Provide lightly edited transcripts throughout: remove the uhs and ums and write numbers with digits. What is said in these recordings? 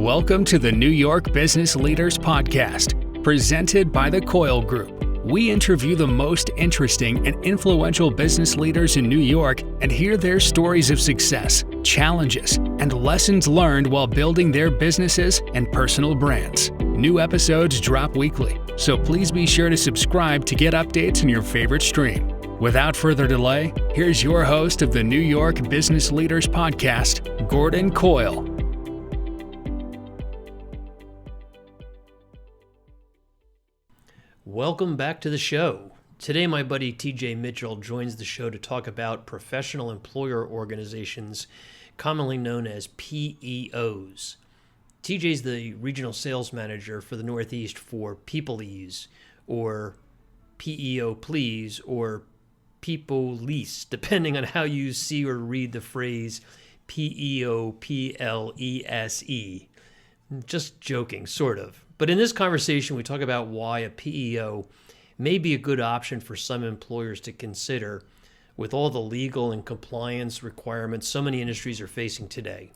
Welcome to the New York Business Leaders Podcast, presented by the Coyle Group. We interview the most interesting and influential business leaders in New York and hear their stories of success, challenges, and lessons learned while building their businesses and personal brands. New episodes drop weekly, so please be sure to subscribe to get updates on your favorite stream. Without further delay, here's your host of the New York Business Leaders Podcast, Gordon Coyle. Welcome back to the show. Today, my buddy TJ Mitchell joins the show to talk about professional employer organizations, commonly known as PEOs. TJ's the regional sales manager for the Northeast for Peoplease, or PEO Please, or Peoplease, depending on how you see or read the phrase PEO PLESE. Just joking, sort of. But in this conversation, we talk about why a PEO may be a good option for some employers to consider with all the legal and compliance requirements so many industries are facing today.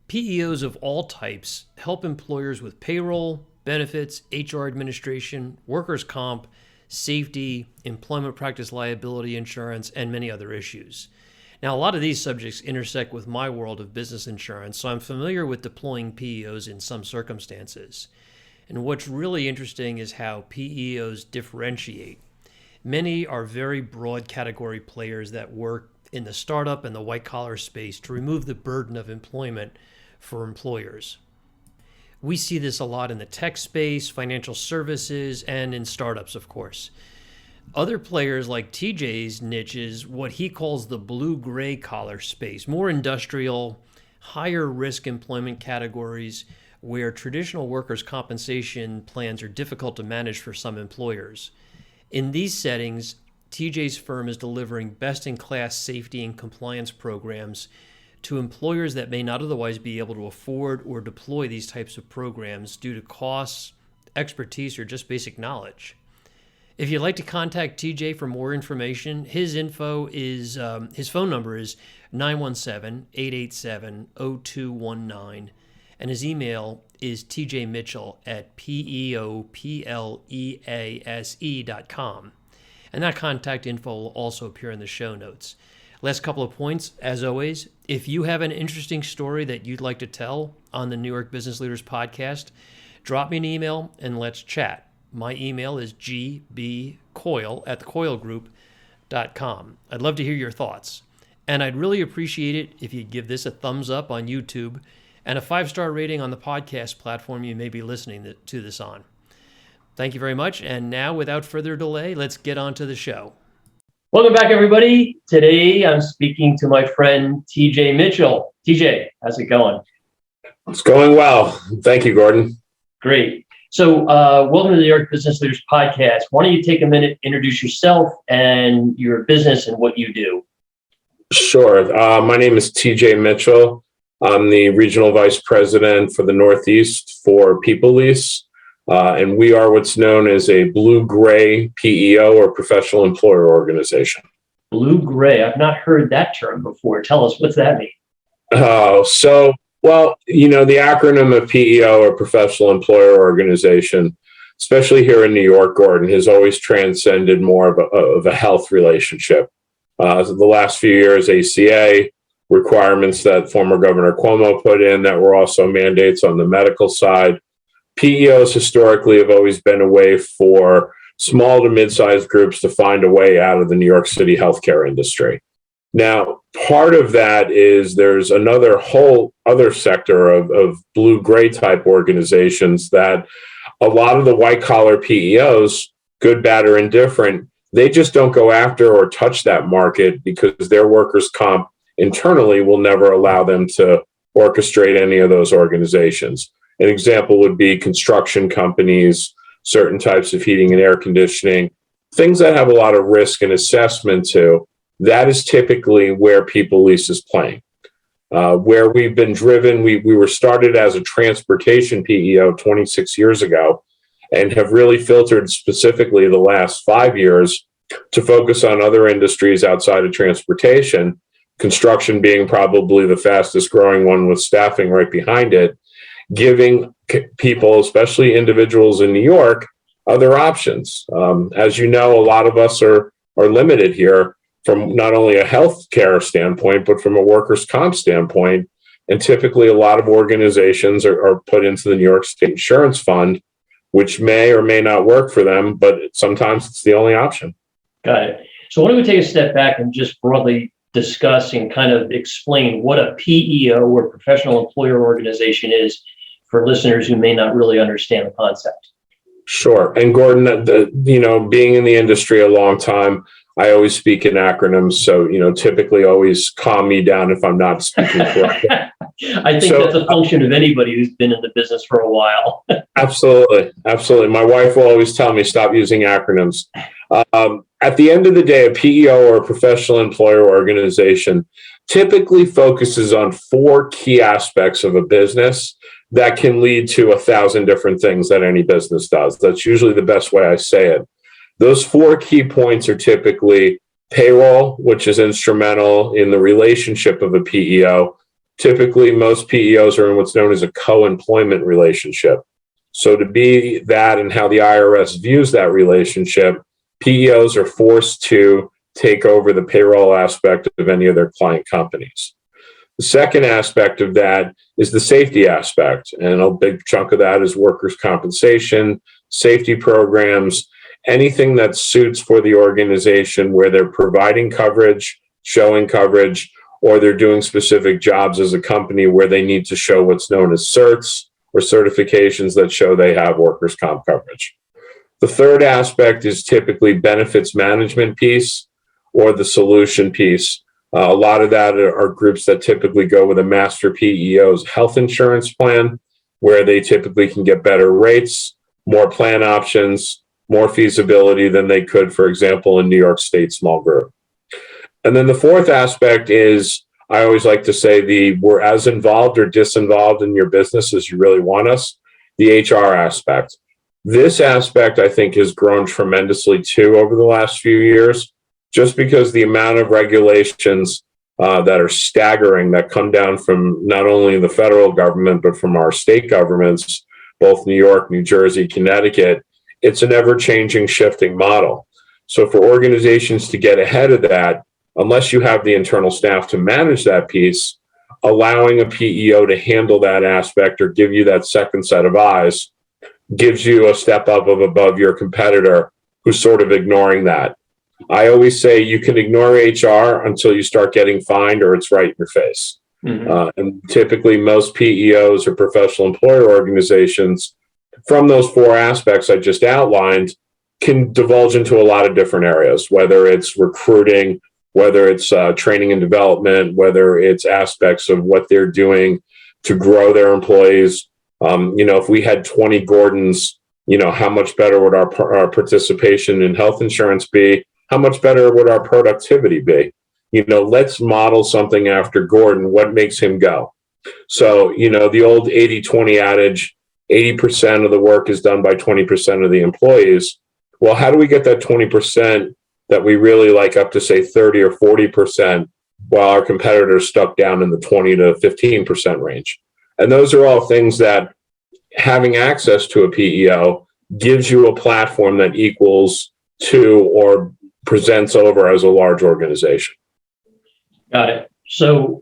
PEOs of all types help employers with payroll, benefits, HR administration, workers' comp, safety, employment practice liability insurance, and many other issues. Now, a lot of these subjects intersect with my world of business insurance, so I'm familiar with deploying PEOs in some circumstances. And what's really interesting is how PEOs differentiate. Many are very broad category players that work in the startup and the white-collar space to remove the burden of employment for employers. We see this a lot in the tech space, financial services, and in startups, of course. Other players like TJ's niche is what he calls the blue-gray collar space, more industrial, higher risk employment categories, where traditional workers' compensation plans are difficult to manage for some employers. In these settings, TJ's firm is delivering best-in-class safety and compliance programs to employers that may not otherwise be able to afford or deploy these types of programs due to costs, expertise, or just basic knowledge. If you'd like to contact TJ for more information, his phone number is 917-887-0219. And his email is tjmitchell@peoplease.com. And that contact info will also appear in the show notes. Last couple of points, as always, if you have an interesting story that you'd like to tell on the New York Business Leaders Podcast, drop me an email and let's chat. My email is gbcoyle@thecoylegroup.com. I'd love to hear your thoughts. And I'd really appreciate it if you'd give this a thumbs up on YouTube and a 5-star rating on the podcast platform you may be listening to this on. Thank you very much. And now, without further delay, let's get on to the show. Welcome back, everybody. Today, I'm speaking to my friend, TJ Mitchell. TJ, how's it going? It's going well. Thank you, Gordon. Great. So welcome to the New York Business Leaders Podcast. Why don't you take a minute, introduce yourself and your business and what you do? Sure. My name is TJ Mitchell. I'm the Regional Vice President for the Northeast for Peoplease, and we are what's known as a blue-gray PEO, or professional employer organization. Blue-gray. I've not heard that term before. Tell us, what's that mean? The acronym of PEO, or professional employer organization, especially here in New York, Gordon, has always transcended more of a health relationship. The last few years, ACA, requirements that former Governor Cuomo put in that were also mandates on the medical side. PEOs historically have always been a way for small to mid-sized groups to find a way out of the New York City healthcare industry. Now, part of that is there's another whole other sector of blue-gray type organizations that a lot of the white-collar PEOs, good, bad, or indifferent, they just don't go after or touch that market because their workers' comp internally will never allow them to orchestrate any of those organizations. An example would be construction companies, certain types of heating and air conditioning, things that have a lot of risk and assessment to. That is typically where Peoplease is playing. Where we've been driven, we were started as a transportation PEO 26 years ago and have really filtered specifically the last 5 years to focus on other industries outside of transportation, construction being probably the fastest growing one with staffing right behind it, giving people, especially individuals in New York, other options. As you know, a lot of us are limited here from not only a healthcare standpoint, but from a workers' comp standpoint. And typically, a lot of organizations are put into the New York State Insurance Fund, which may or may not work for them, but sometimes it's the only option. Got it. So why don't we take a step back and just broadly discuss and kind of explain what a PEO or professional employer organization is for listeners who may not really understand the concept. Sure. And Gordon, being in the industry a long time, I always speak in acronyms. So, typically always calm me down if I'm not speaking correctly. I think that's a function of anybody who's been in the business for a while. Absolutely. Absolutely. My wife will always tell me, stop using acronyms. At the end of the day, a PEO or a professional employer organization typically focuses on 4 key aspects of a business that can lead to 1,000 different things that any business does. That's usually the best way I say it. Those 4 key points are typically payroll, which is instrumental in the relationship of a PEO. Typically, most PEOs are in what's known as a co-employment relationship. So to be that and how the IRS views that relationship, PEOs are forced to take over the payroll aspect of any of their client companies. The second aspect of that is the safety aspect, and a big chunk of that is workers' compensation, safety programs, anything that suits for the organization where they're providing coverage, showing coverage, or they're doing specific jobs as a company where they need to show what's known as certs or certifications that show they have workers' comp coverage. The third aspect is typically benefits management piece or the solution piece. A lot of that are groups that typically go with a master PEO's health insurance plan, where they typically can get better rates, more plan options, more feasibility than they could, for example, in New York State small group. And then the fourth aspect is, I always like to say, we're as involved or disinvolved in your business as you really want us, the HR aspect. This aspect, I think, has grown tremendously too over the last few years, just because the amount of regulations that are staggering that come down from not only the federal government, but from our state governments, both New York, New Jersey, Connecticut. It's an ever-changing, shifting model. So for organizations to get ahead of that, unless you have the internal staff to manage that piece, allowing a PEO to handle that aspect or give you that second set of eyes gives you a step up above your competitor who's sort of ignoring that. I always say you can ignore HR until you start getting fined or it's right in your face. Mm-hmm. And typically most PEOs or professional employer organizations, from those 4 aspects I just outlined, can divulge into a lot of different areas, whether it's recruiting, whether it's training and development, whether it's aspects of what they're doing to grow their employees. If we had 20 Gordons, how much better would our participation in health insurance be? How much better would our productivity be? Let's model something after Gordon. What makes him go? So, the old 80-20 adage, 80% of the work is done by 20% of the employees. Well, how do we get that 20% that we really like up to, say, 30 or 40%, while our competitors stuck down in the 20 to 15% range? And those are all things that having access to a PEO gives you a platform that equals to or presents over as a large organization. Got it. So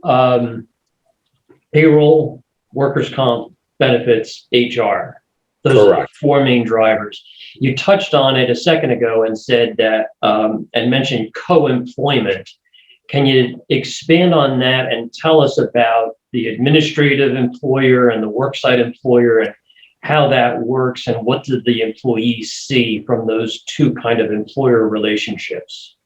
payroll, workers' comp, benefits, HR. Those are the 4 main drivers. You touched on it a second ago and said that and mentioned co-employment. Can you expand on that and tell us about the administrative employer and the worksite employer and how that works and what do the employees see from those 2 kind of employer relationships?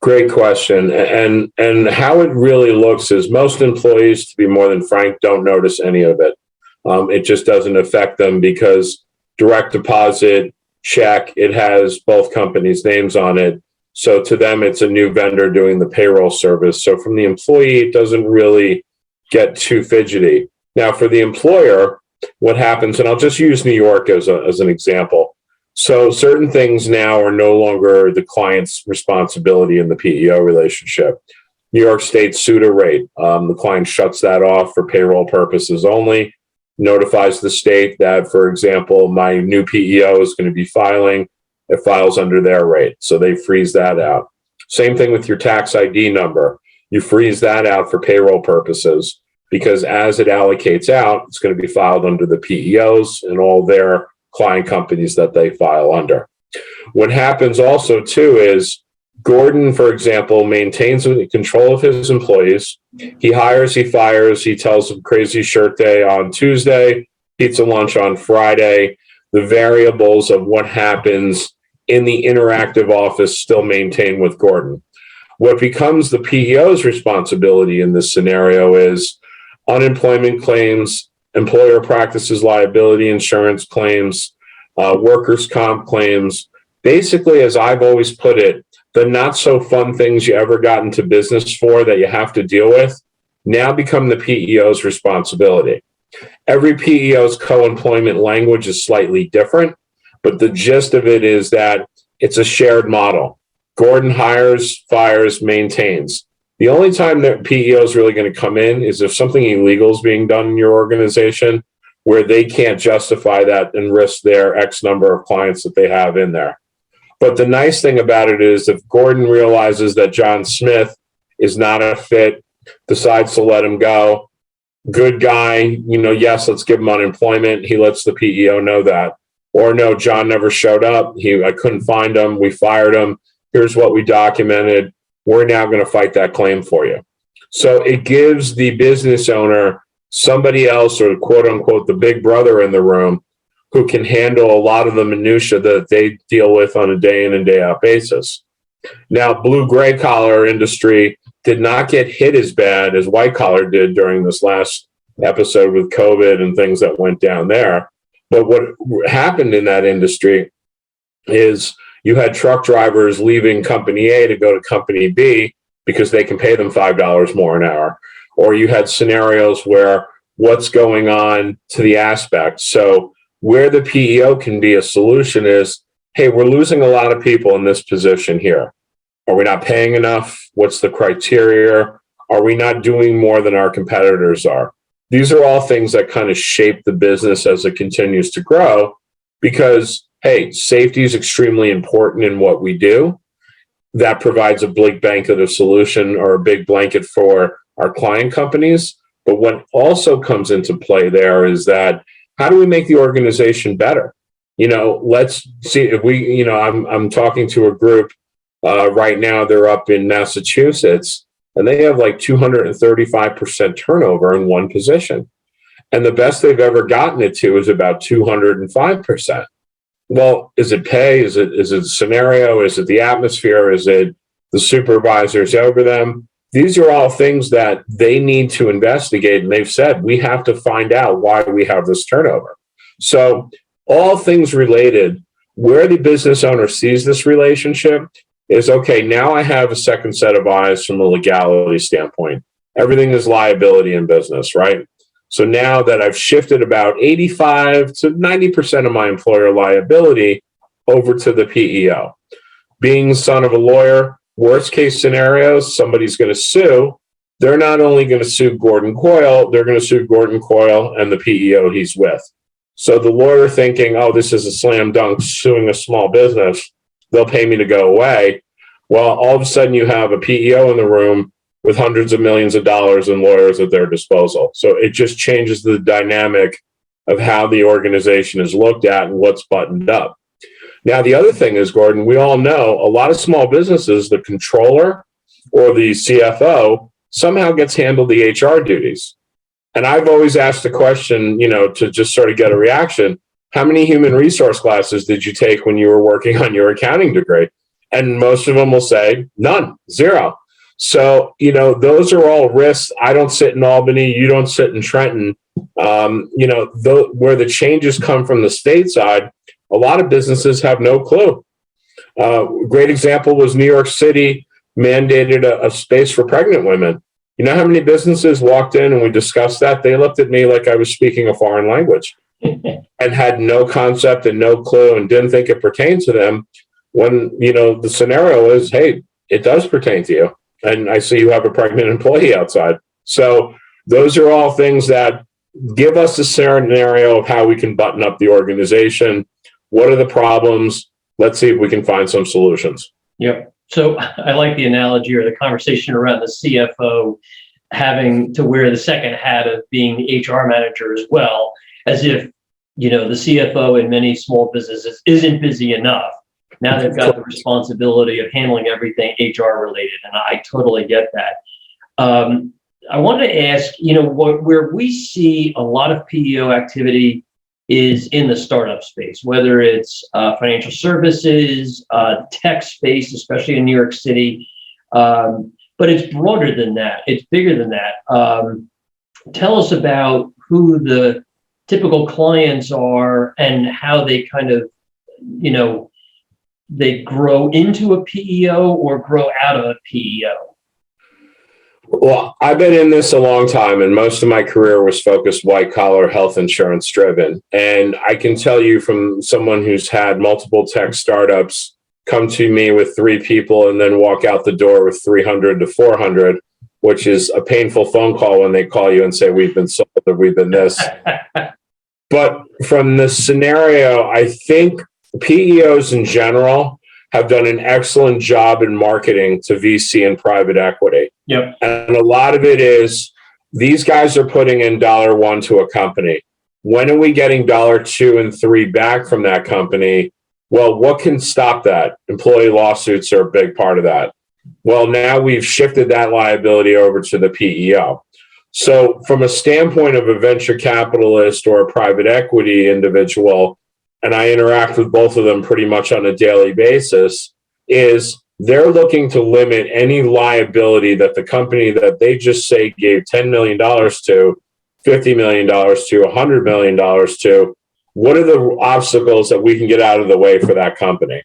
Great question. And how it really looks is most employees, to be more than frank, don't notice any of it. It just doesn't affect them because direct deposit, check, it has both companies' names on it. So to them, it's a new vendor doing the payroll service. So from the employee, it doesn't really get too fidgety. Now, for the employer, what happens, and I'll just use New York as an example. So certain things now are no longer the client's responsibility in the PEO relationship. New York State SUTA rate, the client shuts that off for payroll purposes only. notifies the state that, for example, my new PEO is going to be filing. It files under their rate. So they freeze that out. Same thing with your tax ID number. You freeze that out for payroll purposes because as it allocates out, it's going to be filed under the PEOs and all their client companies that they file under. What happens also too is Gordon, for example, maintains control of his employees. He hires, he fires, he tells them crazy shirt day on Tuesday, pizza lunch on Friday. The variables of what happens in the interactive office still maintained with Gordon. What becomes the PEO's responsibility in this scenario is unemployment claims, employer practices liability insurance claims, workers' comp claims. Basically, as I've always put it, the not so fun things you ever got into business for that you have to deal with now become the PEO's responsibility. Every PEO's co-employment language is slightly different, but the gist of it is that it's a shared model. Gordon hires, fires, maintains. The only time that PEO is really going to come in is if something illegal is being done in your organization where they can't justify that and risk their X number of clients that they have in there. But the nice thing about it is if Gordon realizes that John Smith is not a fit, decides to let him go, good guy, yes, let's give him unemployment. He lets the PEO know that. Or no, John never showed up. I couldn't find him. We fired him. Here's what we documented. We're now going to fight that claim for you. So it gives the business owner somebody else, or quote unquote, the big brother in the room, who can handle a lot of the minutia that they deal with on a day in and day out basis. Now, blue gray collar industry did not get hit as bad as white collar did during this last episode with COVID and things that went down there. But what happened in that industry is you had truck drivers leaving company A to go to company B because they can pay them $5 more an hour. Or you had scenarios where what's going on to the aspect. So where the PEO can be a solution is, hey, we're losing a lot of people in this position here. Are we not paying enough? What's the criteria? Are we not doing more than our competitors are? These are all things that kind of shape the business as it continues to grow because, hey, safety is extremely important in what we do. That provides a big blanket of solution or a big blanket for our client companies. But what also comes into play there is that how do we make the organization better? Let's see if we, I'm talking to a group right now. They're up in Massachusetts and they have like 235% turnover in one position. And the best they've ever gotten it to is about 205%. Well, is it pay? Is it a scenario? Is it the atmosphere? Is it the supervisors over them? These are all things that they need to investigate. And they've said, we have to find out why we have this turnover. So all things related, where the business owner sees this relationship is, okay, now I have a second set of eyes from a legality standpoint. Everything is liability in business, right? So now that I've shifted about 85 to 90% of my employer liability over to the PEO. Being the son of a lawyer, worst case scenarios, somebody's going to sue. They're not only going to sue Gordon Coyle, they're going to sue Gordon Coyle and the PEO he's with. So the lawyer thinking, oh, this is a slam dunk, suing a small business, they'll pay me to go away. Well, all of a sudden you have a PEO in the room with hundreds of millions of dollars in lawyers at their disposal. So it just changes the dynamic of how the organization is looked at and what's buttoned up. Now, the other thing is, Gordon, we all know a lot of small businesses, the controller or the CFO somehow gets handled the HR duties. And I've always asked the question, to just sort of get a reaction. How many human resource classes did you take when you were working on your accounting degree? And most of them will say none, zero. So, those are all risks. I don't sit in Albany. You don't sit in Trenton. Where the changes come from the state side, a lot of businesses have no clue. Great example was New York City mandated a space for pregnant women. You know how many businesses walked in and we discussed that? They looked at me like I was speaking a foreign language and had no concept and no clue and didn't think it pertained to them when, the scenario is, hey, it does pertain to you. And I see you have a pregnant employee outside. So those are all things that give us a scenario of how we can button up the organization. What are the problems? Let's see if we can find some solutions. Yep. So I like the analogy or the conversation around the CFO having to wear the second hat of being the HR manager as well, as if, the CFO in many small businesses isn't busy enough. Now they've got the responsibility of handling everything HR related, and I totally get that. I wanted to ask, where we see a lot of PEO activity is in the startup space, whether it's financial services, tech space, especially in New York City. But it's broader than that. It's bigger than that. Tell us about who the typical clients are and how they kind of, they grow into a PEO or grow out of a PEO. Well, I've been in this a long time, and most of my career was focused white collar health insurance driven. And I can tell you from someone who's had multiple tech startups come to me with 3 people and then walk out the door with 300 to 400, which is a painful phone call when they call you and say, we've been sold or we've been this. But from the scenario, I think PEOs in general have done an excellent job in marketing to VC and private equity. Yep. And a lot of it is these guys are putting in $1 to a company. When are we getting $2 and $3 back from that company? Well, what can stop that? Employee lawsuits are a big part of that. Well, now we've shifted that liability over to the PEO. So from a standpoint of a venture capitalist or a private equity individual, and I interact with both of them pretty much on a daily basis, is they're looking to limit any liability that the company that they just say gave $10 million to, $50 million to, $100 million to. What are the obstacles that we can get out of the way for that company?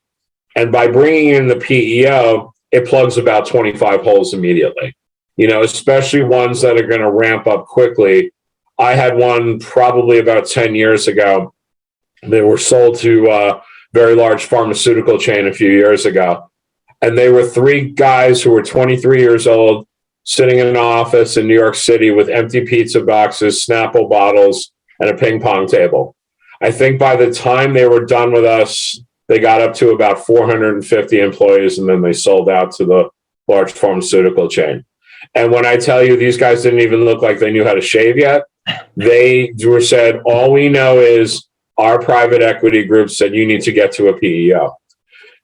And by bringing in the PEO, it plugs about 25 holes immediately, especially ones that are going to ramp up quickly. I had one probably about 10 years ago. They were sold to a very large pharmaceutical chain a few years ago. And they were 3 guys who were 23 years old, sitting in an office in New York City with empty pizza boxes, Snapple bottles, and a ping pong table. I think by the time they were done with us, they got up to about 450 employees, and then they sold out to the large pharmaceutical chain. And when I tell you these guys didn't even look like they knew how to shave yet, they were said, all we know is our private equity group said you need to get to a PEO.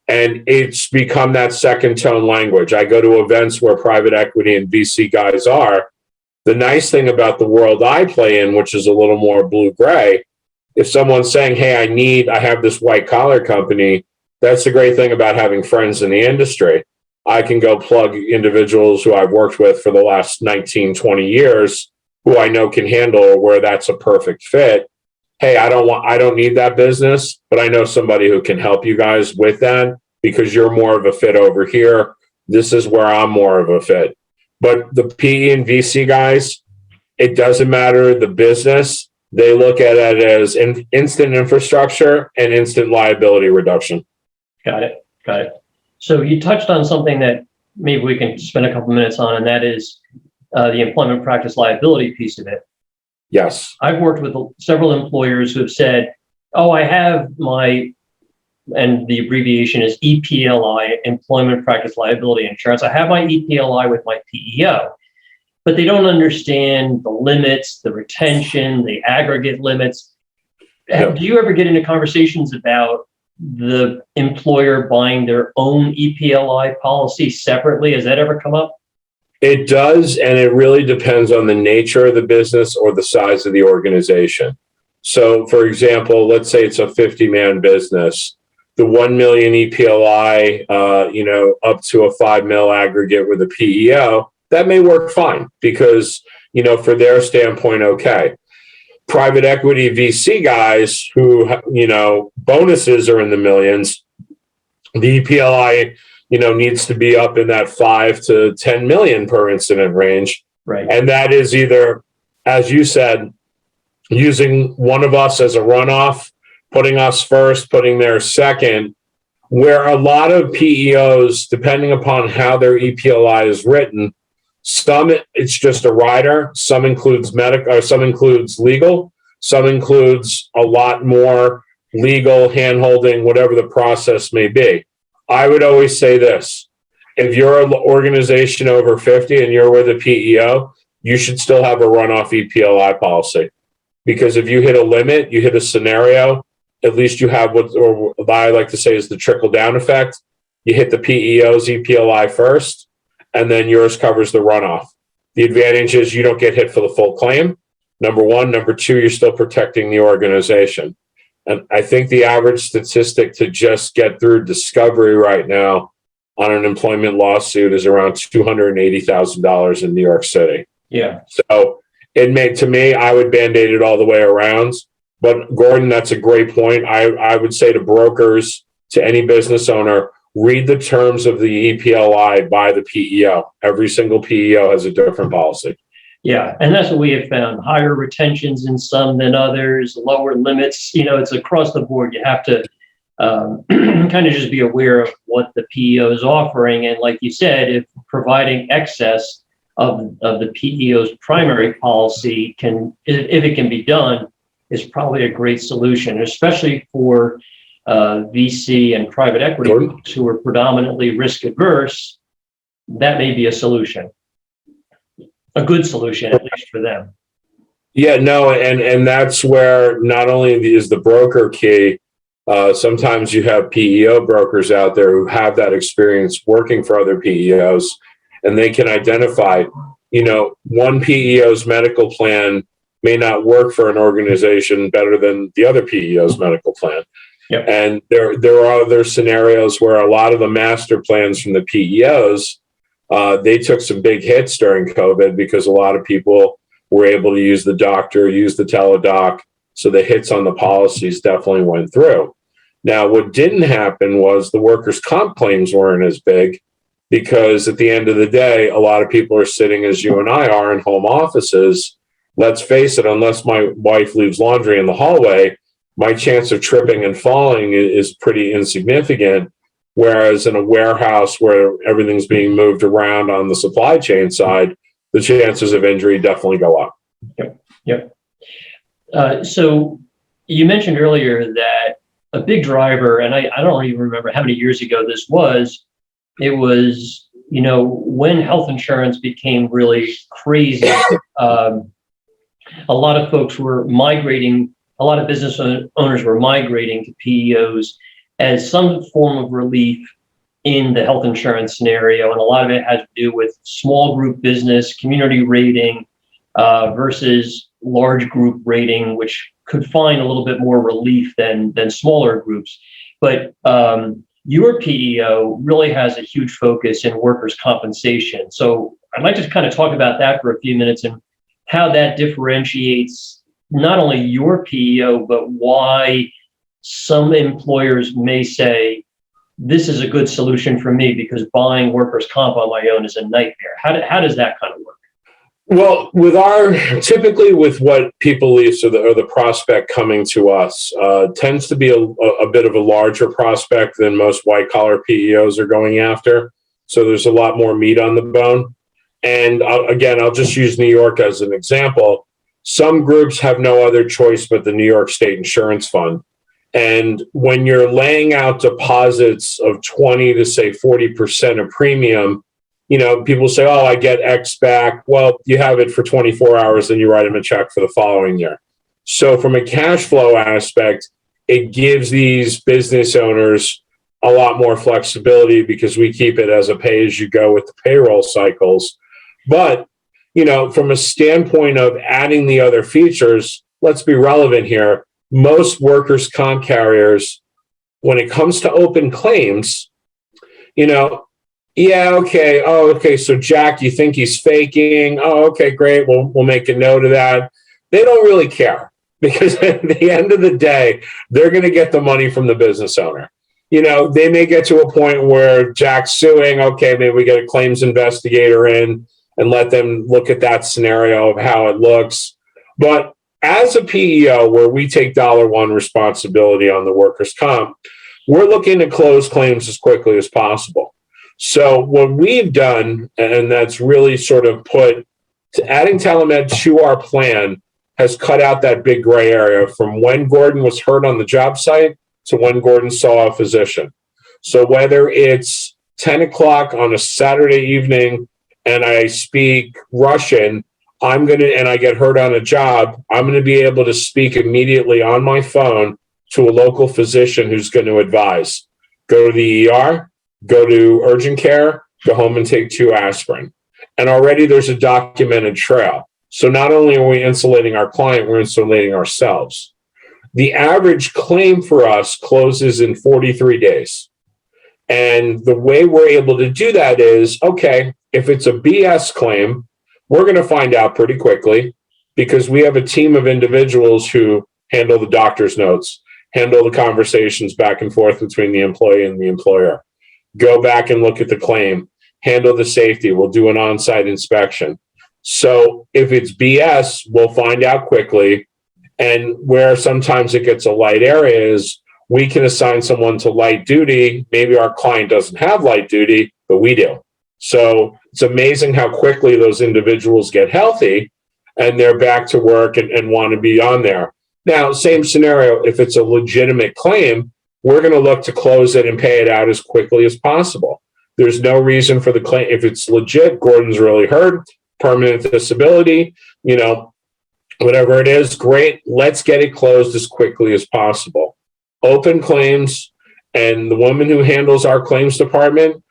And it's become that second tone language. I go to events where private equity and VC guys are. The nice thing about the world I play in, which is a little more blue-gray, if someone's saying, hey, I have this white collar company, that's the great thing about having friends in the industry. I can go plug individuals who I've worked with for the last 19, 20 years, who I know can handle where that's a perfect fit. Hey, I don't need that business, but I know somebody who can help you guys with that because you're more of a fit over here. This is where I'm more of a fit. But the PE and VC guys, it doesn't matter the business. They look at it as instant infrastructure and instant liability reduction. Got it. So you touched on something that maybe we can spend a couple minutes on, and that is the employment practice liability piece of it. Yes. I've worked with several employers who have said, I have and the abbreviation is EPLI, Employment Practice Liability Insurance. I have my EPLI with my PEO, but they don't understand the limits, the retention, the aggregate limits. Yep. Do you ever get into conversations about the employer buying their own EPLI policy separately? Has that ever come up? It does, and it really depends on the nature of the business or the size of the organization. So, for example, let's say it's a 50-man business. The 1 million EPLI, up to a 5 mil aggregate with a PEO, that may work fine because, for their standpoint, okay. Private equity VC guys who, bonuses are in the millions, the EPLI needs to be up in that 5 to 10 million per incident range. Right. And that is either, as you said, using one of us as a runoff, putting us first, putting theirs second, where a lot of PEOs, depending upon how their EPLI is written, Some it's just a rider. Some includes medical, or some includes legal. Some includes a lot more legal handholding, whatever the process may be. I would always say this: if you're an organization over 50 and you're with a PEO, you should still have a runoff EPLI policy, because if you hit a limit, you hit a scenario, at least you have what I like to say is the trickle down effect. You hit the PEO's EPLI first, and then yours covers the runoff. The advantage is you don't get hit for the full claim. Number one. Number two, you're still protecting the organization. And I think the average statistic to just get through discovery right now on an employment lawsuit is around $280,000 in New York City. Yeah. So to me, I would Band-Aid it all the way around. But Gordon, that's a great point. I would say to brokers, to any business owner, read the terms of the EPLI by the PEO. Every single PEO has a different policy. Yeah, and that's what we have found. Higher retentions in some than others, lower limits. It's across the board. You have to kind of just be aware of what the PEO is offering. And like you said, if providing excess of the PEO's primary policy if it can be done, is probably a great solution, especially for VC and private equity groups who are predominantly risk adverse. That may be a solution, a good solution, at least for them. Yeah, no, and that's where not only is the broker key, sometimes you have PEO brokers out there who have that experience working for other PEOs, and they can identify, one PEO's medical plan may not work for an organization better than the other PEO's medical plan. Yep. And there are other scenarios where a lot of the master plans from the PEOs, they took some big hits during COVID because a lot of people were able to use the doctor, use the teledoc. So the hits on the policies definitely went through. Now, what didn't happen was the workers' comp claims weren't as big, because at the end of the day, a lot of people are sitting, as you and I are, in home offices. Let's face it, unless my wife leaves laundry in the hallway, my chance of tripping and falling is pretty insignificant. Whereas in a warehouse where everything's being moved around on the supply chain side, the chances of injury definitely go up. Yep. So you mentioned earlier that a big driver, and I don't even remember how many years ago this was, it was, when health insurance became really crazy, a lot of folks were migrating, a lot of business owners were migrating to PEOs as some form of relief in the health insurance scenario. And a lot of it has to do with small group business, community rating versus large group rating, which could find a little bit more relief than smaller groups. But your PEO really has a huge focus in workers' compensation. So I'd like to kind of talk about that for a few minutes and how that differentiates not only your PEO, but why some employers may say, this is a good solution for me because buying workers' comp on my own is a nightmare. How does that kind of work? Well, typically with what Peoplease or the prospect coming to us tends to be a bit of a larger prospect than most white collar PEOs are going after. So there's a lot more meat on the bone. And I'll just use New York as an example. Some groups have no other choice but the New York State Insurance Fund. And when you're laying out deposits of 20 to say 40% of premium, people say, oh, I get X back. Well, you have it for 24 hours, then you write them a check for the following year. So from a cash flow aspect, it gives these business owners a lot more flexibility because we keep it as a pay as you go with the payroll cycles. But, from a standpoint of adding the other features, let's be relevant here. Most workers' comp carriers, when it comes to open claims, yeah, okay. Oh, okay. So Jack, you think he's faking? Oh, okay, great. We'll make a note of that. They don't really care because at the end of the day, they're going to get the money from the business owner. They may get to a point where Jack's suing. Okay, maybe we get a claims investigator in and let them look at that scenario of how it looks. But as a PEO, where we take $1 responsibility on the workers' comp, we're looking to close claims as quickly as possible. So what we've done, and that's really sort of put adding telemed to our plan, has cut out that big gray area from when Gordon was hurt on the job site to when Gordon saw a physician. So whether it's 10 o'clock on a Saturday evening and I speak Russian, and I get hurt on a job, I'm going to be able to speak immediately on my phone to a local physician who's going to advise. Go to the ER, go to urgent care, go home and take 2 aspirin. And already there's a documented trail. So not only are we insulating our client, we're insulating ourselves. The average claim for us closes in 43 days. And the way we're able to do that is, okay, if it's a BS claim, we're going to find out pretty quickly because we have a team of individuals who handle the doctor's notes, handle the conversations back and forth between the employee and the employer, go back and look at the claim, handle the safety, we'll do an on-site inspection. So if it's BS, we'll find out quickly. And where sometimes it gets a light area is we can assign someone to light duty. Maybe our client doesn't have light duty, but we do. So it's amazing how quickly those individuals get healthy and they're back to work and want to be on there. Now, same scenario, if it's a legitimate claim, we're going to look to close it and pay it out as quickly as possible. There's no reason for the claim. If it's legit, Gordon's really hurt, permanent disability, whatever it is, great. Let's get it closed as quickly as possible. Open claims, and the woman who handles our claims department,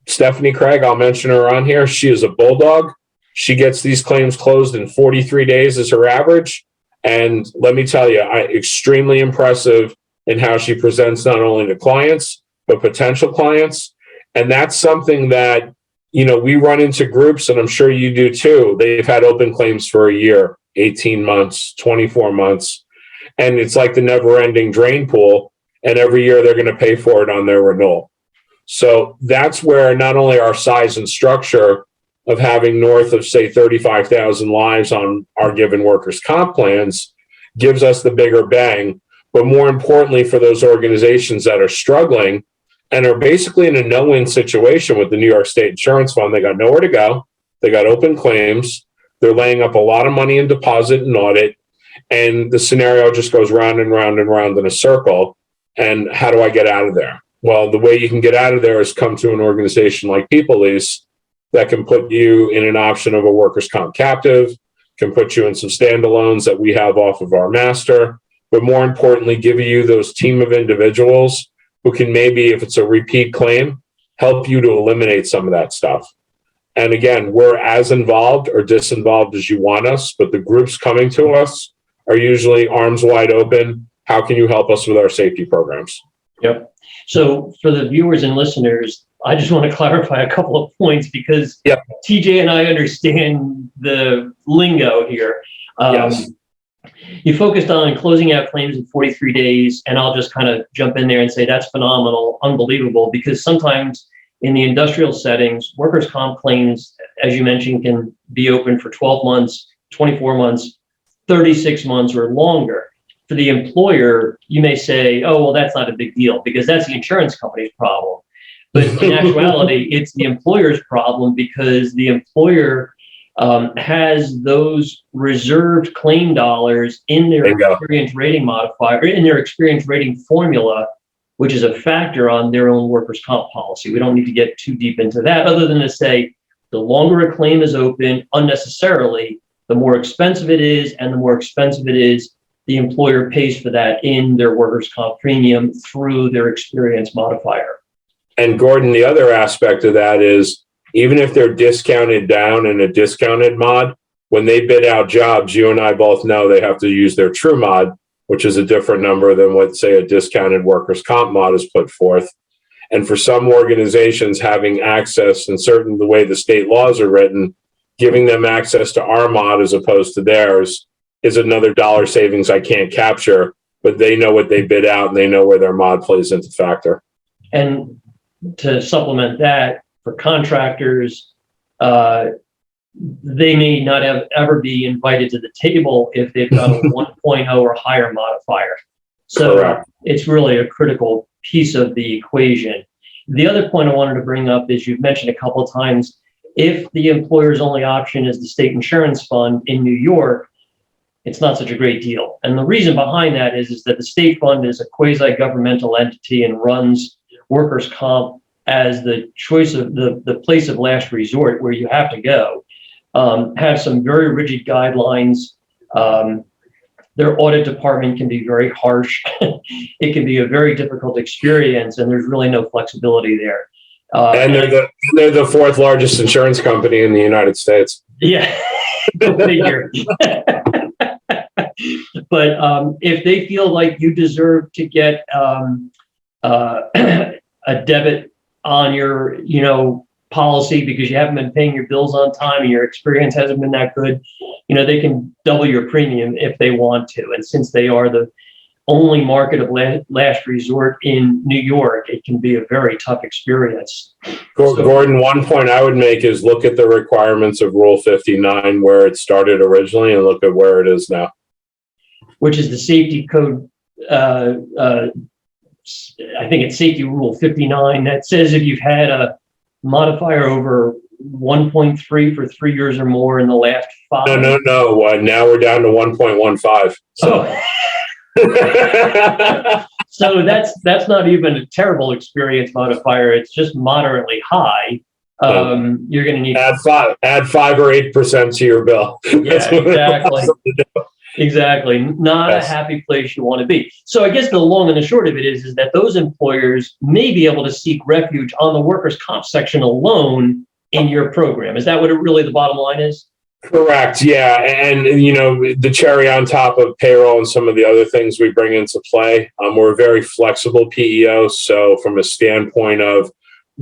Stephanie Craig, I'll mention her on here. She is a bulldog. She gets these claims closed in 43 days as her average. And let me tell you, extremely impressive in how she presents not only to clients, but potential clients. And that's something that, we run into groups, and I'm sure you do too. They've had open claims for a year, 18 months, 24 months. And it's like the never-ending drain pool. And every year they're going to pay for it on their renewal. So that's where not only our size and structure of having north of, say, 35,000 lives on our given workers' comp plans gives us the bigger bang, but more importantly for those organizations that are struggling and are basically in a no-win situation with the New York State Insurance Fund. They got nowhere to go. They got open claims. They're laying up a lot of money in deposit and audit, and the scenario just goes round and round and round in a circle. And how do I get out of there? Well, the way you can get out of there is come to an organization like Peoplease that can put you in an option of a workers' comp captive, can put you in some standalones that we have off of our master, but more importantly, give you those team of individuals who can maybe, if it's a repeat claim, help you to eliminate some of that stuff. And again, we're as involved or disinvolved as you want us, but the groups coming to us are usually arms wide open. How can you help us with our safety programs? Yep. So for the viewers and listeners, I just want to clarify a couple of points because TJ and I understand the lingo here. Yes. You focused on closing out claims in 43 days, and I'll just kind of jump in there and say that's phenomenal, unbelievable, because sometimes in the industrial settings, workers' comp claims, as you mentioned, can be open for 12 months, 24 months, 36 months or longer. For the employer, you may say, oh, well, that's not a big deal because that's the insurance company's problem. But in actuality, it's the employer's problem because the employer has those reserved claim dollars in their experience rating modifier, in their experience rating formula, which is a factor on their own workers' comp policy. We don't need to get too deep into that other than to say the longer a claim is open unnecessarily, the more expensive it is, and the more expensive it is, the employer pays for that in their workers' comp premium through their experience modifier. And Gordon, the other aspect of that is even if they're discounted down in a discounted mod, when they bid out jobs, you and I both know they have to use their true mod, which is a different number than what, say, a discounted workers' comp mod is put forth. And for some organizations, having access and certain the way the state laws are written, giving them access to our mod as opposed to theirs is another dollar savings I can't capture, but they know what they bid out and they know where their mod plays into factor. And to supplement that, for contractors, they may not ever be invited to the table if they've got a 1.0 or higher modifier. So Correct. It's really a critical piece of the equation. The other point I wanted to bring up is you've mentioned a couple of times, if the employer's only option is the state insurance fund in New York, it's not such a great deal. And the reason behind that is that the state fund is a quasi-governmental entity and runs workers' comp as the choice of the place of last resort where you have to go. Have some very rigid guidelines. Their audit department can be very harsh. It can be a very difficult experience, and there's really no flexibility there. And they're the fourth largest insurance company in the United States. Yeah, go figure. But if they feel like you deserve to get a debit on your, policy because you haven't been paying your bills on time and your experience hasn't been that good, they can double your premium if they want to. And since they are the only market of last resort in New York, it can be a very tough experience. Gordon, one point I would make is look at the requirements of Rule 59, where it started originally, and look at where it is now. Which is the safety code, I think it's safety rule 59, that says if you've had a modifier over 1.3 for 3 years or more in the last 5. No. Now we're down to 1.15. So. So that's not even a terrible experience modifier. It's just moderately high. You're going to need add 5 or 8% to your bill. Yeah, exactly. Exactly. Not a happy place you want to be. So I guess the long and the short of it is that those employers may be able to seek refuge on the workers' comp section alone in your program. Is that what the bottom line is? Correct. Yeah. And, the cherry on top of payroll and some of the other things we bring into play, we're a very flexible PEO. So from a standpoint of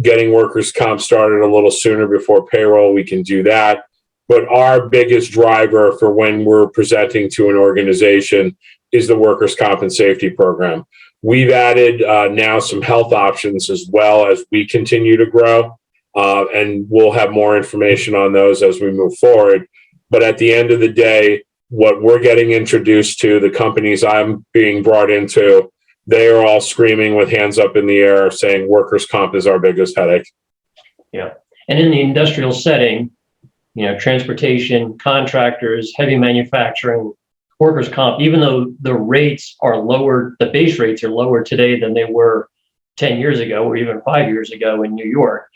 getting workers' comp started a little sooner before payroll, we can do that. But our biggest driver for when we're presenting to an organization is the workers' comp and safety program. We've added now some health options as well as we continue to grow, and we'll have more information on those as we move forward. But at the end of the day, what we're getting introduced to, the companies I'm being brought into, they are all screaming with hands up in the air saying workers' comp is our biggest headache. Yeah. And in the industrial setting, transportation, contractors, heavy manufacturing, workers' comp, even though the rates are lower, the base rates are lower today than they were 10 years ago or even 5 years ago in New York,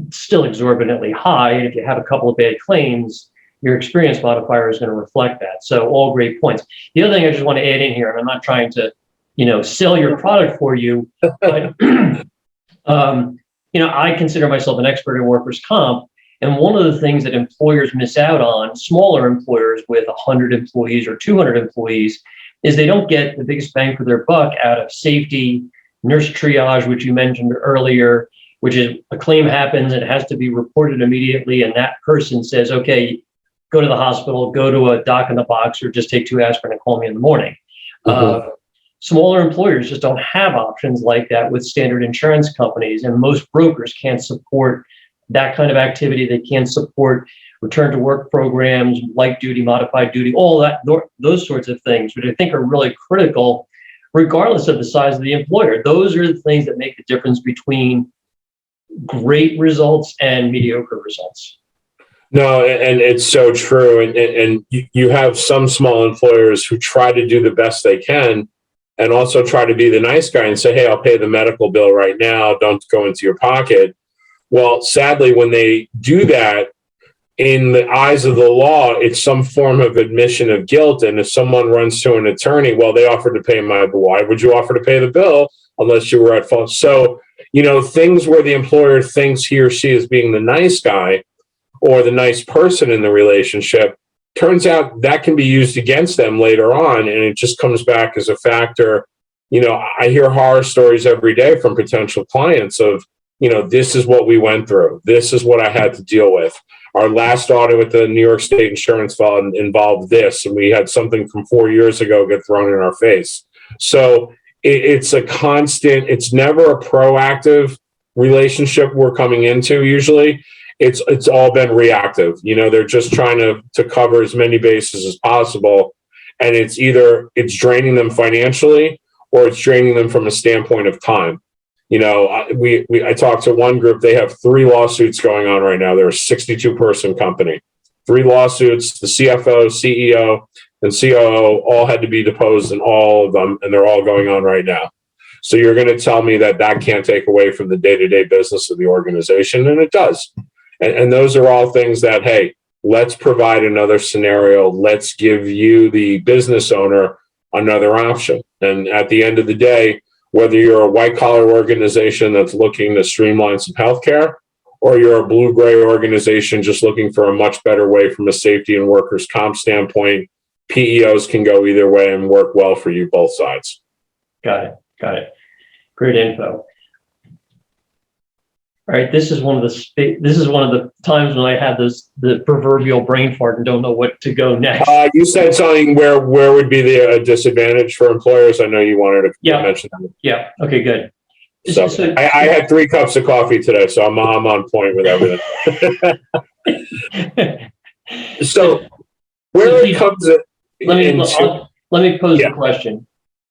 still exorbitantly high. And if you have a couple of bad claims, your experience modifier is going to reflect that. So all great points. The other thing I just want to add in here, and I'm not trying to, sell your product for you, but, I consider myself an expert in workers' comp. And one of the things that employers miss out on, smaller employers with 100 employees or 200 employees, is they don't get the biggest bang for their buck out of safety, nurse triage, which you mentioned earlier, which is a claim happens and it has to be reported immediately. And that person says, okay, go to the hospital, go to a doc in the box, or just take 2 aspirin and call me in the morning. Mm-hmm. Smaller employers just don't have options like that with standard insurance companies. And most brokers can't support that kind of activity. They can't support return to work programs, light duty, modified duty, all that, those sorts of things, which I think are really critical, regardless of the size of the employer. Those are the things that make the difference between great results and mediocre results. No, and it's so true. And you have some small employers who try to do the best they can and also try to be the nice guy and say, hey, I'll pay the medical bill right now. Don't go into your pocket. Well, sadly, when they do that, in the eyes of the law, it's some form of admission of guilt. And if someone runs to an attorney, well, they offered to pay my bill. Why would you offer to pay the bill unless you were at fault? So, things where the employer thinks he or she is being the nice guy or the nice person in the relationship, turns out that can be used against them later on. And it just comes back as a factor. I hear horror stories every day from potential clients of, this is what we went through. This is what I had to deal with. Our last audit with the New York State Insurance Fund involved this, and we had something from 4 years ago get thrown in our face. So it's a constant, it's never a proactive relationship we're coming into usually. It's all been reactive. They're just trying to cover as many bases as possible. And it's draining them financially or it's draining them from a standpoint of time. I talked to one group. They have 3 lawsuits going on right now. They're a 62-person company. 3 lawsuits. The CFO, CEO, and COO all had to be deposed in all of them, and they're all going on right now. So you're going to tell me that can't take away from the day-to-day business of the organization, and it does. And those are all things that, hey, let's provide another scenario. Let's give you, the business owner, another option. And at the end of the day, whether you're a white-collar organization that's looking to streamline some healthcare, or you're a blue-gray organization just looking for a much better way from a safety and workers' comp standpoint, PEOs can go either way and work well for you, both sides. Got it. Great info. All right, this is one of the times when I have the proverbial brain fart and don't know what to go next. You said something where would be the disadvantage for employers. I know you wanted to mention that. Yeah. Okay. Good. So I had 3 cups of coffee today, so I'm on point with everything. So where it comes in, let me pose the question.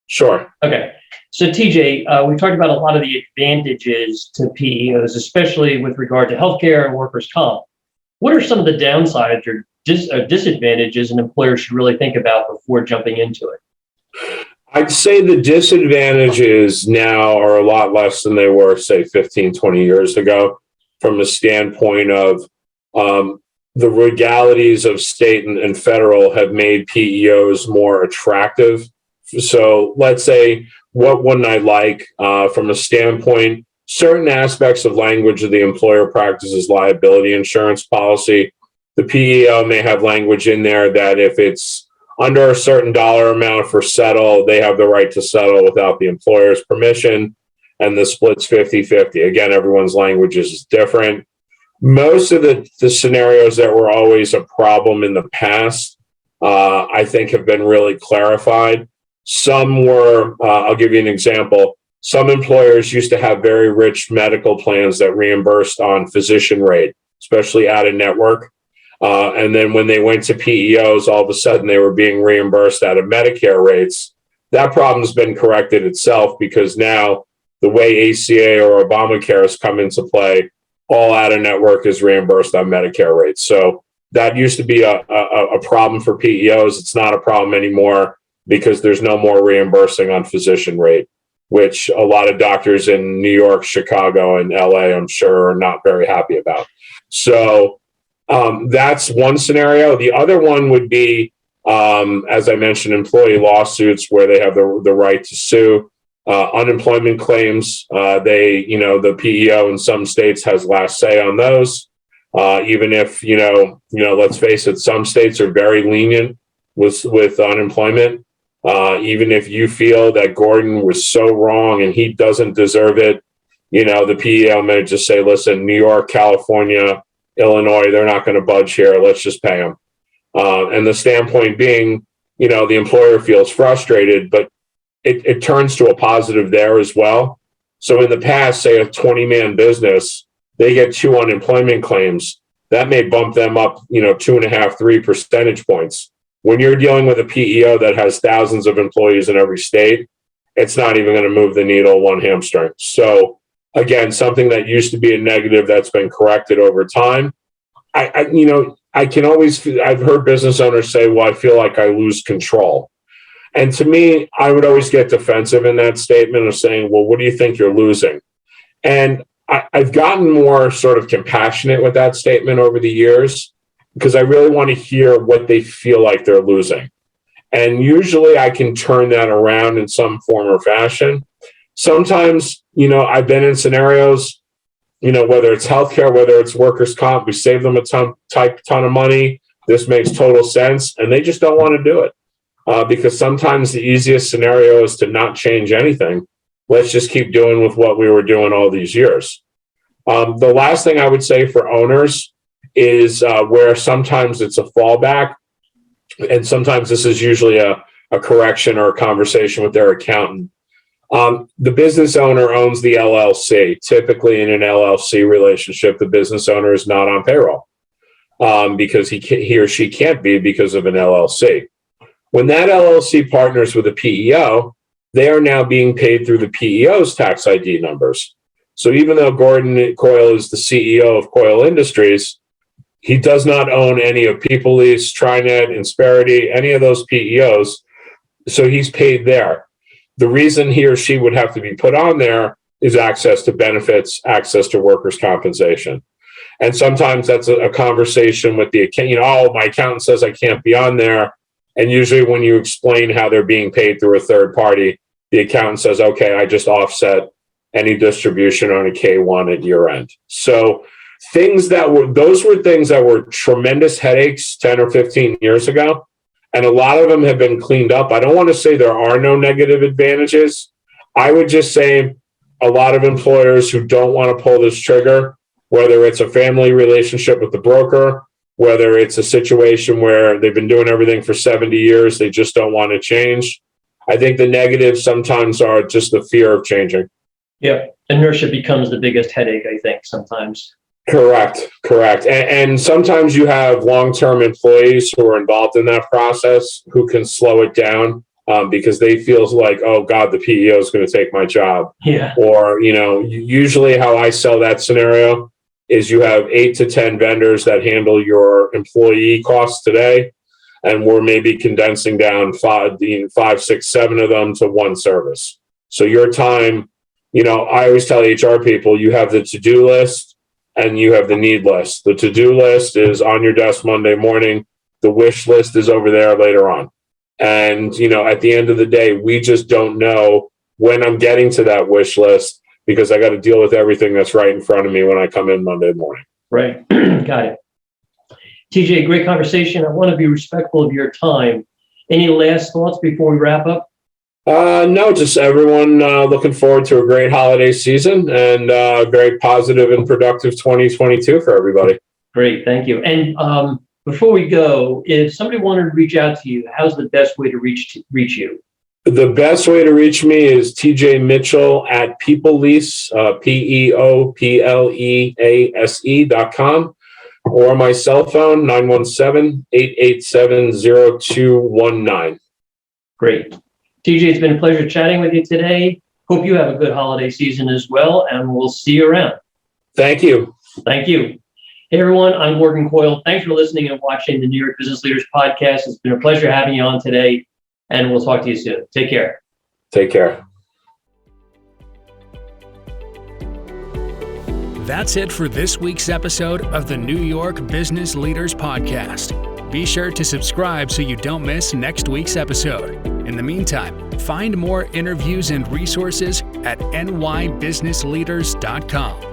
Sure. Okay. So TJ, we talked about a lot of the advantages to PEOs, especially with regard to healthcare and workers' comp. What are some of the downsides or disadvantages an employer should really think about before jumping into it? I'd say the disadvantages now are a lot less than they were, say, 15, 20 years ago, from the standpoint of the legalities of state and federal have made PEOs more attractive. So let's say, what wouldn't I like from a standpoint, certain aspects of language of the employer practices liability insurance policy, the PEO may have language in there that if it's under a certain dollar amount for settle, they have the right to settle without the employer's permission, and the split's 50-50. Again, everyone's language is different. Most of the scenarios that were always a problem in the past, I think, have been really clarified. Some were, I'll give you an example. Some employers used to have very rich medical plans that reimbursed on physician rate, especially out of network. And then when they went to PEOs, all of a sudden they were being reimbursed out of Medicare rates. That problem's been corrected itself, because now the way ACA or Obamacare has come into play, all out of network is reimbursed on Medicare rates. So that used to be a problem for PEOs. It's not a problem anymore, because there's no more reimbursing on physician rate, which a lot of doctors in New York, Chicago, and LA, I'm sure, are not very happy about. So that's one scenario. The other one would be, as I mentioned, employee lawsuits where they have the right to sue. Unemployment claims, the PEO in some states has last say on those. Even if, let's face it, some states are very lenient with unemployment. Even if you feel that Gordon was so wrong and he doesn't deserve it, the PEO may just say, listen, New York, California, Illinois, they're not going to budge here. Let's just pay them. And the standpoint being, the employer feels frustrated, but it turns to a positive there as well. So in the past, say a 20-man business, they get 2 unemployment claims. That may bump them up, 2.5, 3 percentage points. When you're dealing with a PEO that has thousands of employees in every state, it's not even going to move the needle one hamstring. So again, something that used to be a negative that's been corrected over time. I've heard business owners say, well, I feel like I lose control. And to me, I would always get defensive in that statement of saying, well, what do you think you're losing? And I've gotten more sort of compassionate with that statement over the years, because I really want to hear what they feel like they're losing. And usually I can turn that around in some form or fashion. Sometimes, I've been in scenarios, whether it's healthcare, whether it's workers' comp, we save them a ton of money. This makes total sense. And they just don't want to do it. Because sometimes the easiest scenario is to not change anything. Let's just keep doing with what we were doing all these years. The last thing I would say for owners is where sometimes it's a fallback, and sometimes this is usually a correction or a conversation with their accountant. The business owner owns the LLC. Typically in an LLC relationship, the business owner is not on payroll because he or she can't be because of an LLC. When that LLC partners with a PEO, they are now being paid through the PEO's tax ID numbers. So even though Gordon Coyle is the CEO of Coyle Industries, he does not own any of Peoplease, TriNet, Insperity, any of those PEOs. So he's paid there. The reason he or she would have to be put on there is access to benefits, access to workers' compensation. And sometimes that's a conversation with the accountant. Oh, my accountant says I can't be on there. And usually when you explain how they're being paid through a third party, the accountant says, okay, I just offset any distribution on a K1 at year end. So those were things that were tremendous headaches 10 or 15 years ago. And a lot of them have been cleaned up. I don't want to say there are no negative advantages. I would just say a lot of employers who don't want to pull this trigger, whether it's a family relationship with the broker, whether it's a situation where they've been doing everything for 70 years, they just don't want to change. I think the negatives sometimes are just the fear of changing. Yeah, inertia becomes the biggest headache, I think, sometimes. Correct. And sometimes you have long-term employees who are involved in that process who can slow it down because they feel like, oh God, the PEO is going to take my job. Yeah. Or, usually how I sell that scenario is you have 8 to 10 vendors that handle your employee costs today. And we're maybe condensing down 5, 6, 7 of them to one service. So your time, I always tell HR people, you have the to-do list and you have the need list. The to-do list is on your desk Monday morning. The wish list is over there later on. And, at the end of the day, we just don't know when I'm getting to that wish list because I got to deal with everything that's right in front of me when I come in Monday morning. Right. Got it. TJ, great conversation. I want to be respectful of your time. Any last thoughts before we wrap up? No, just everyone looking forward to a great holiday season and very positive and productive 2022 for everybody. Great, thank you. And before we go, if somebody wanted to reach out to you, how's the best way to reach you? The best way to reach me is TJ Mitchell at Peoplease, PEOPLEASE.com, or my cell phone, 917-887-0219. Great. TJ, it's been a pleasure chatting with you today. Hope you have a good holiday season as well, and we'll see you around. Thank you. Thank you. Hey, everyone, I'm Gordon Coyle. Thanks for listening and watching the New York Business Leaders Podcast. It's been a pleasure having you on today, and we'll talk to you soon. Take care. Take care. That's it for this week's episode of the New York Business Leaders Podcast. Be sure to subscribe so you don't miss next week's episode. In the meantime, find more interviews and resources at nybusinessleaders.com.